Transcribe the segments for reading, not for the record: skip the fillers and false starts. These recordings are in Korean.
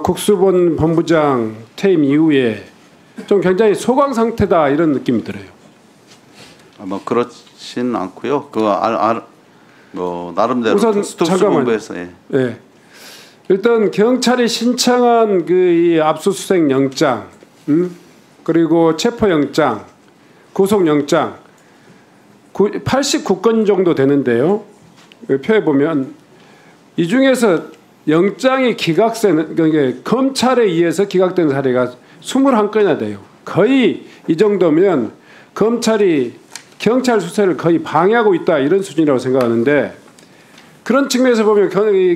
국수본 본부장 퇴임 이후에 좀 굉장히 소강 상태다 이런 느낌이 들어요. 뭐 그렇진 않고요. 뭐 나름대로 우선 특수본부에서 예. 일단 경찰이 신청한 이 압수수색 영장, 그리고 체포영장, 구속영장 89건 정도 되는데요. 표에 보면 이 중에서 영장이 기각되는, 그러니까 검찰에 의해서 기각된 사례가 21건이나 돼요. 거의 이 정도면 검찰이 경찰 수사를 거의 방해하고 있다 이런 수준이라고 생각하는데, 그런 측면에서 보면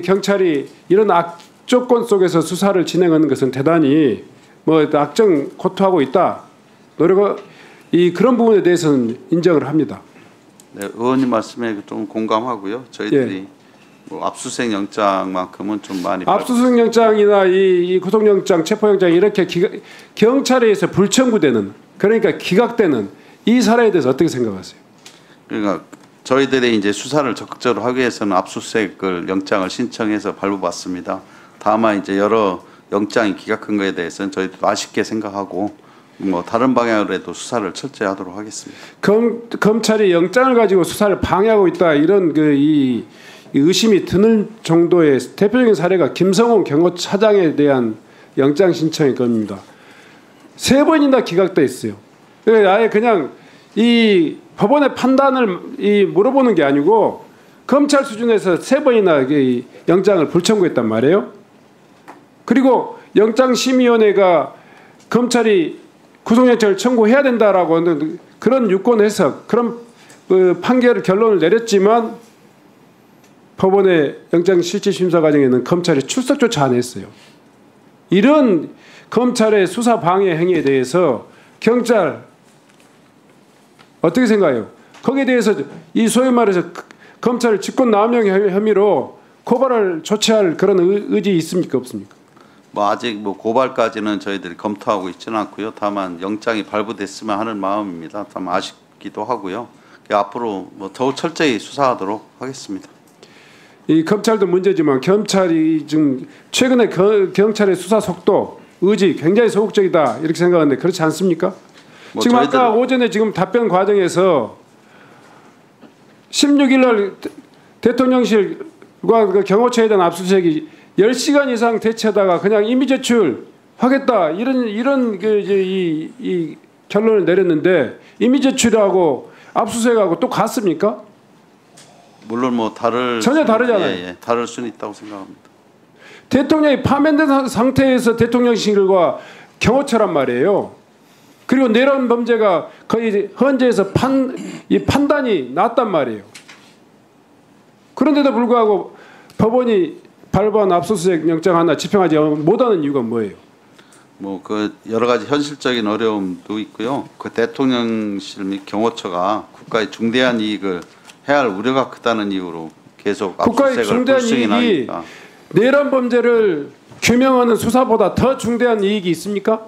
경찰이 이런 악조건 속에서 수사를 진행하는 것은 대단히 악정 고투하고 있다. 노력을 그런 부분에 대해서는 인정을 합니다. 네, 의원님 말씀에 좀 공감하고요. 저희들이 예. 뭐 압수수색 영장만큼은 좀 많이 압수수색 영장이나 이 구속영장, 체포영장 이렇게 경찰에 의해서 불청구되는, 그러니까 기각되는 이 사례에 대해서 어떻게 생각하세요? 그러니까 저희들이 이제 수사를 적극적으로 하기 위해서는 압수수색을 영장을 신청해서 발부받습니다. 다만 이제 여러 영장이 기각한 것에 대해서는 저희도 아쉽게 생각하고 뭐 다른 방향으로라도 수사를 철저히 하도록 하겠습니다. 검찰이 영장을 가지고 수사를 방해하고 있다 이런 이 의심이 드는 정도의 대표적인 사례가 김성훈 경호차장에 대한 영장 신청의 건입니다. 3번이나 기각돼 있어요. 아예 그냥 이 법원의 판단을 물어보는 게 아니고 검찰 수준에서 3번이나 이 영장을 불청구했단 말이에요. 그리고 영장심의위원회가 검찰이 구속영장을 청구해야 된다라고 하는 그런 유권 해석, 그런 결론을 내렸지만 법원의 영장실질심사 과정에는 검찰이 출석조차 안 했어요. 이런 검찰의 수사 방해 행위에 대해서 경찰 어떻게 생각해요? 거기에 대해서 이 소위 말해서 검찰을 직권남용 혐의로 고발을 조치할 그런 의지 있습니까, 없습니까? 뭐 아직 뭐 고발까지는 저희들이 검토하고 있지는 않고요. 다만 영장이 발부됐으면 하는 마음입니다. 다만 아쉽기도 하고요. 앞으로 뭐 더욱 철저히 수사하도록 하겠습니다. 이 검찰도 문제지만 경찰이 지금 최근에 경찰의 수사 속도, 의지 굉장히 소극적이다 이렇게 생각하는데 그렇지 않습니까? 뭐 지금 아까 오전에 지금 답변 과정에서 16일 날 대통령실과 경호처에 대한 압수수색이 10시간 이상 대치하다가 그냥 임의 제출하겠다 이런 이 결론을 내렸는데, 임의 제출하고 압수수색하고 또 같습니까? 물론 뭐 전혀 다르잖아요. 예, 다를 수는 있다고 생각합니다. 대통령이 파면된 상태에서 대통령실과 경호처란 말이에요. 그리고 내란 범죄가 거의 헌재에서 판단이 났단 말이에요. 그런데도 불구하고 법원이 발부한 압수수색 영장 하나 집행하지 못하는 이유가 뭐예요? 뭐 그 여러 가지 현실적인 어려움도 있고요. 그 대통령실 및 경호처가 국가의 중대한 이익을 해야 할 우려가 크다는 이유로 계속 국가의 중대한 이익이 내란 범죄를 규명하는 수사보다 더 중대한 이익이 있습니까?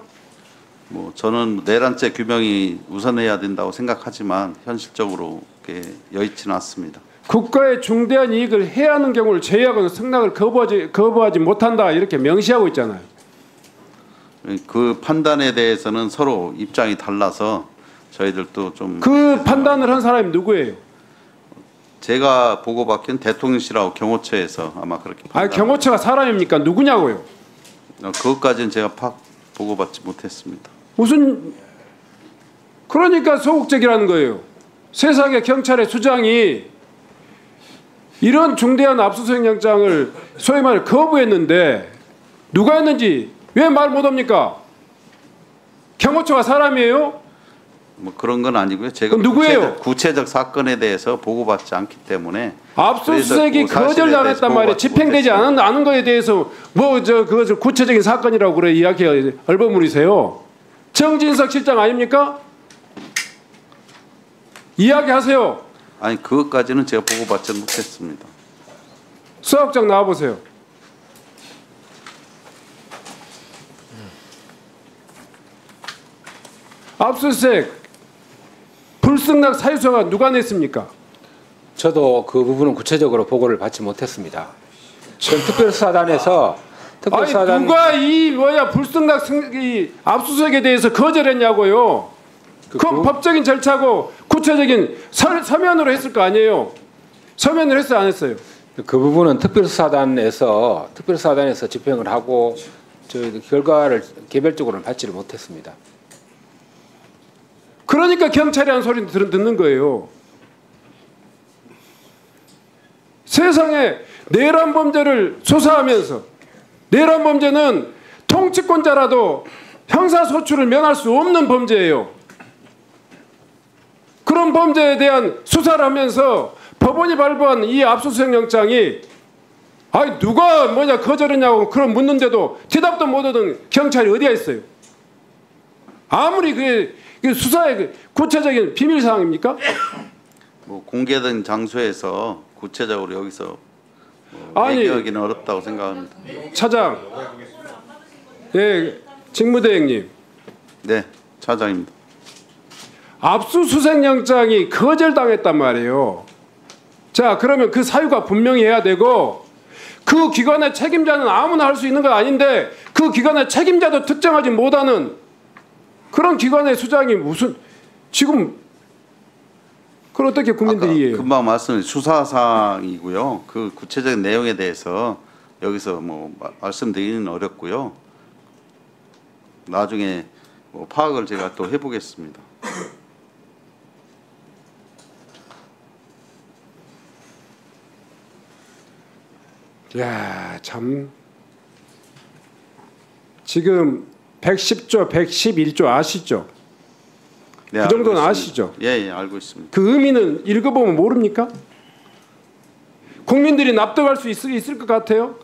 뭐 저는 내란죄 규명이 우선해야 된다고 생각하지만 현실적으로 그게 여의치는 않습니다. 국가의 중대한 이익을 해야 하는 경우를 제외하고는 승낙을 거부하지 못한다 이렇게 명시하고 있잖아요. 그 판단에 대해서는 서로 입장이 달라서 저희들도 좀 그 판단을 한 사람이 누구예요? 제가 보고받긴 대통령실하고 경호처에서 아마 그렇게 아니 경호처가 사람입니까? 누구냐고요? 그것까지는 제가 보고받지 못했습니다. 무슨 그러니까 소극적이라는 거예요. 세상에 경찰의 수장이 이런 중대한 압수수색 영장을 소위 말해 거부했는데 누가 했는지 왜 말 못합니까? 경호처가 사람이에요? 뭐 그런 건 아니고요. 제가 누구예요? 구체적 사건에 대해서 보고받지 않기 때문에 압수수색이 거절당했단 말이에요. 집행되지 않은 거에 대해서 그것을 구체적인 사건이라고 그래 이야기 얼버무리세요. 정진석 실장 아닙니까? 이야기하세요. 아니 그것까지는 제가 보고받지 못했습니다. 수학장 나와보세요. 압수수색 불승낙 사유서가 누가 냈습니까? 저도 그 부분은 구체적으로 보고를 받지 못했습니다. 전 특별수사단에서 특별사단 누가 이 불성락 이 압수수색에 대해서 거절했냐고요. 그건 법적인 절차고 구체적인 서면으로 했을 거 아니에요. 서면으로 했어요, 안 했어요? 그 부분은 특별사단에서 집행을 하고 저희 결과를 개별적으로는 받지를 못했습니다. 그러니까 경찰이 한 소리 듣는 거예요. 세상에 내란 범죄를 수사하면서 내란 범죄는 통치권자라도 형사소출을 면할 수 없는 범죄예요. 그런 범죄에 대한 수사를 하면서 법원이 발부한 이 압수수색 영장이 누가 거절했냐고 그런 묻는데도 대답도 못 얻은 경찰이 어디가 있어요? 아무리 그게 수사의 구체적인 비밀 사항입니까? 뭐 공개된 장소에서 구체적으로 여기서 아니, 얘기하기는 어렵다고 생각합니다. 차장, 예, 직무대행님. 네, 차장입니다. 압수수색 영장이 거절당했단 말이에요. 자, 그러면 그 사유가 분명히 해야 되고 그 기관의 책임자는 아무나 할 수 있는 건 아닌데 그 기관의 책임자도 특정하지 못하는 그런 기관의 수장이 무슨 지금 그걸 어떻게 국민들이 이해해요? 금방 말씀드린 수사사항이고요. 그 구체적인 내용에 대해서 여기서 뭐 말씀드리기는 어렵고요. 나중에 뭐 파악을 제가 또 해보겠습니다. 야, 참 지금 110조, 111조 아시죠? 네, 그 정도는 알고 아시죠? 있습니다. 예, 알고 있습니다. 그 의미는 읽어보면 모릅니까? 국민들이 납득할 수 있을 것 같아요?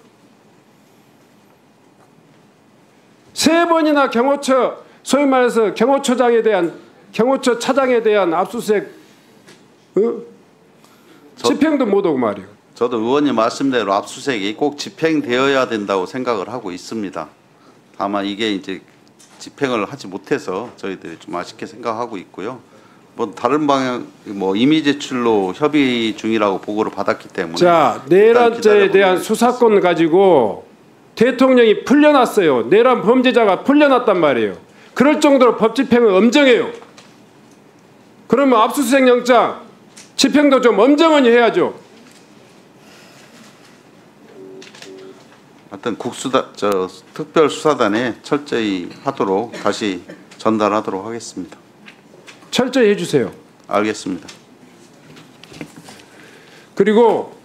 세 번이나 경호처, 소위 말해서 경호처장에 대한 경호처 차장에 대한 압수수색 집행도 못 오고 말이에요. 저도 의원님 말씀대로 압수수색이 꼭 집행되어야 된다고 생각을 하고 있습니다. 다만 이게 이제 집행을 하지 못해서 저희들이 좀 아쉽게 생각하고 있고요. 뭐 다른 방향 뭐 이미 제출로 협의 중이라고 보고를 받았기 때문에 자, 내란죄에 대한 수사권 가지고 대통령이 풀려났어요. 내란 범죄자가 풀려났단 말이에요. 그럴 정도로 법 집행은 엄정해요. 그러면 압수수색 영장 집행도 좀 엄정하게 해야죠. 하여튼 특별수사단에 철저히 하도록 다시 전달하도록 하겠습니다. 철저히 해주세요. 알겠습니다. 그리고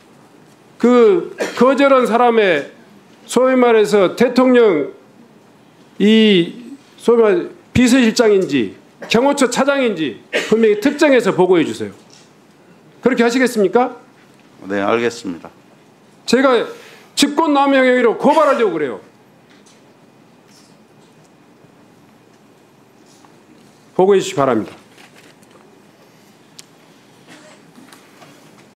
그 거절한 사람의 소위 말해서 대통령 이 소위 말 비서실장인지 경호처 차장인지 분명히 특정해서 보고해 주세요. 그렇게 하시겠습니까? 네, 알겠습니다. 제가 직권남용 행위로 고발하려고 그래요. 보고해 주시기 바랍니다.